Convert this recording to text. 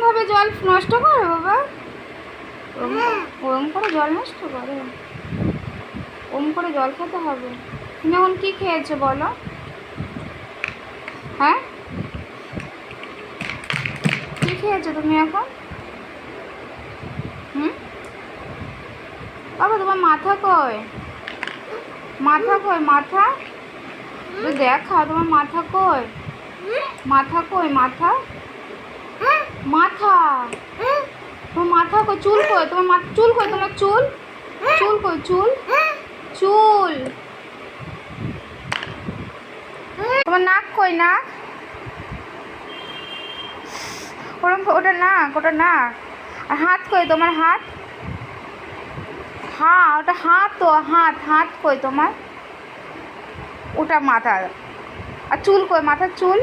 ভাবে জল নষ্ট করে বাবা? ওরম করে জল নষ্ট করে? ওরম করে জল খেতে হবে? তুমি এখন কী খেয়েছো বলো? হ্যাঁ, কী খেয়েছো তুমি এখন? বাবা তোমার মাথা কই? মাথা কই? মাথা দেখা, তোমার মাথা কই? মাথা কই? মাথা মাথা তোমার মাথা কই? চুল কই? তোমার মাথা চুল কই? তোমার চুল চুল কই? চুল চুল তোমার নাক কই? নাক ওরম, ওটা নাক, ওটা নাক। আর হাত কই তোমার? হাত, হ্যাঁ ওটা হাত তো, হাত হাত কই তোমার? ওটা মাথা। আর চুল কই? মাথার চুল